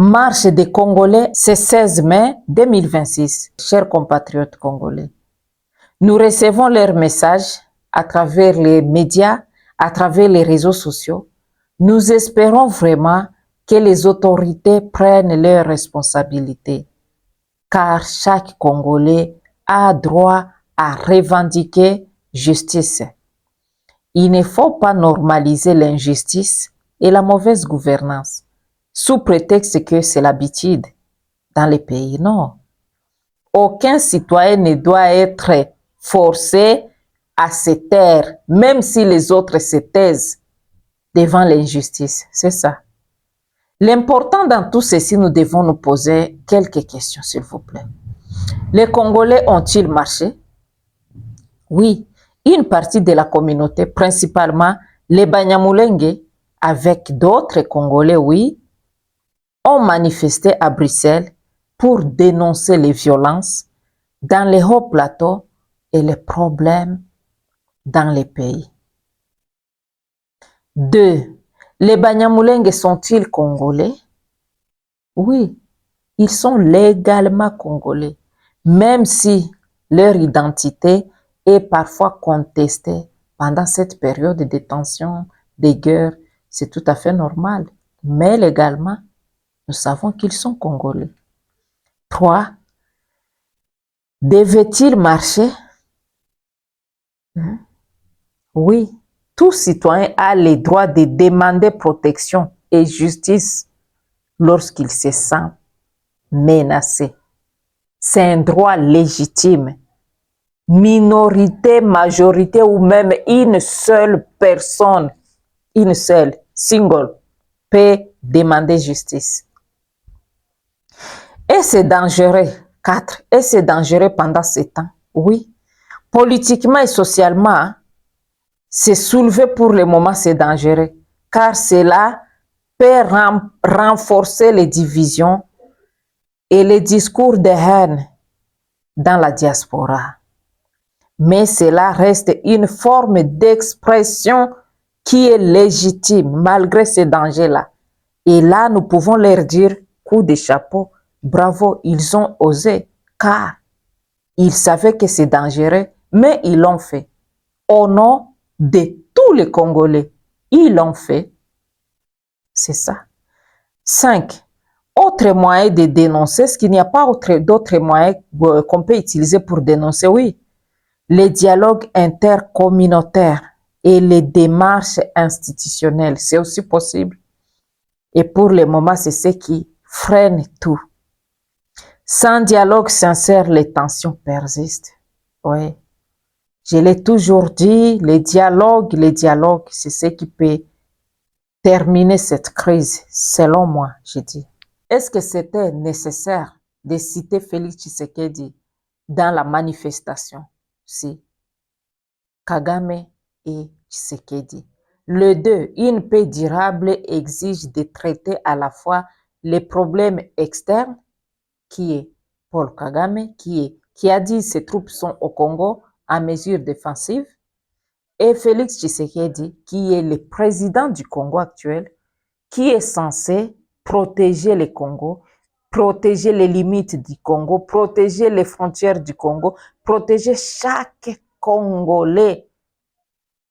Marche des Congolais, c'est 16 mai 2026. Chers compatriotes congolais, nous recevons leurs messages à travers les médias, à travers les réseaux sociaux. Nous espérons vraiment que les autorités prennent leurs responsabilités, car chaque Congolais a droit à revendiquer justice. Il ne faut pas normaliser l'injustice et la mauvaise gouvernance sous prétexte que c'est l'habitude dans les pays. Non. Aucun citoyen ne doit être forcé à se taire, même si les autres se taisent devant l'injustice. C'est ça. L'important dans tout ceci, nous devons nous poser quelques questions, s'il vous plaît. Les Congolais ont-ils marché? Oui, une partie de la communauté, principalement les Banyamulenge, avec d'autres Congolais, oui, ont manifesté à Bruxelles pour dénoncer les violences dans les hauts plateaux et les problèmes dans les pays. 2. Les Banyamulenge sont-ils congolais? Oui, ils sont légalement congolais, même si leur identité est parfois contestée pendant cette période de détention, de guerre. C'est tout à fait normal. Mais légalement, nous savons qu'ils sont congolais. 3. Devait-il marcher? Oui, tout citoyen a le droit de demander protection et justice lorsqu'il se sent menacé. C'est un droit légitime. Minorité, majorité ou même une seule personne, une seule, single, peut demander justice. Et c'est dangereux. 4. Et c'est dangereux pendant ce temps. Oui. Politiquement et socialement, se soulever pour le moment, c'est dangereux, car cela peut renforcer les divisions et les discours de haine dans la diaspora. Mais cela reste une forme d'expression qui est légitime malgré ces dangers-là. Et là, nous pouvons leur dire, coup de chapeau, bravo, ils ont osé, car ils savaient que c'est dangereux, mais ils l'ont fait. Au nom de tous les Congolais, ils l'ont fait. C'est ça. 5. Autre moyen de dénoncer, est-ce qu'il n'y a pas d'autres moyens qu'on peut utiliser pour dénoncer? Oui. Les dialogues intercommunautaires et les démarches institutionnelles, c'est aussi possible. Et pour le moment, c'est ce qui freine tout. Sans dialogue sincère, les tensions persistent. Oui. Je l'ai toujours dit, les dialogues, c'est ce qui peut terminer cette crise, selon moi, je dis. Est-ce que c'était nécessaire de citer Félix Tshisekedi dans la manifestation? Si. Kagame et Tshisekedi. Le 2, une paix durable exige de traiter à la fois les problèmes externes, qui est Paul Kagame, qui a dit que ses troupes sont au Congo en mesure défensive, et Félix Tshisekedi, qui est le président du Congo actuel, qui est censé protéger le Congo, protéger les limites du Congo, protéger les frontières du Congo, protéger chaque Congolais,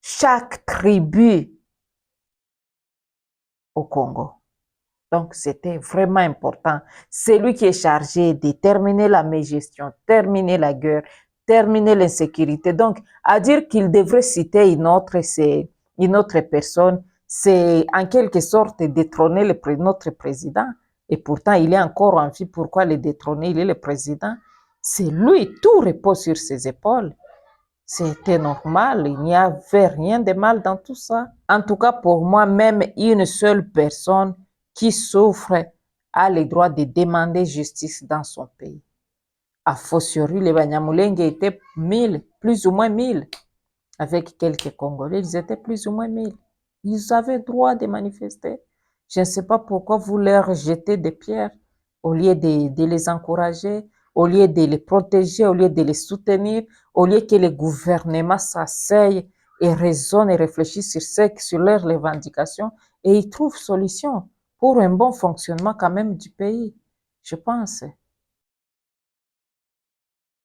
chaque tribu au Congo. Donc, c'était vraiment important. C'est lui qui est chargé de terminer la mégestion, terminer la guerre, terminer l'insécurité. Donc, à dire qu'il devrait citer une autre personne, c'est en quelque sorte détrôner notre président. Et pourtant, il est encore en vie. Pourquoi le détrôner? Il est le président. C'est lui, tout repose sur ses épaules. C'était normal, il n'y avait rien de mal dans tout ça. En tout cas, pour moi, même une seule personne qui souffre a le droit de demander justice dans son pays. A fortiori, les Banyamulenge étaient 1000, plus ou moins 1000. Avec quelques Congolais, ils étaient plus ou moins 1000. Ils avaient droit de manifester. Je ne sais pas pourquoi vous leur jetez des pierres au lieu de les encourager, au lieu de les protéger, au lieu de les soutenir, au lieu que le gouvernement s'asseye et raisonne et réfléchisse sur leurs revendications et y trouve solution. pour un bon fonctionnement quand même du pays, je pense.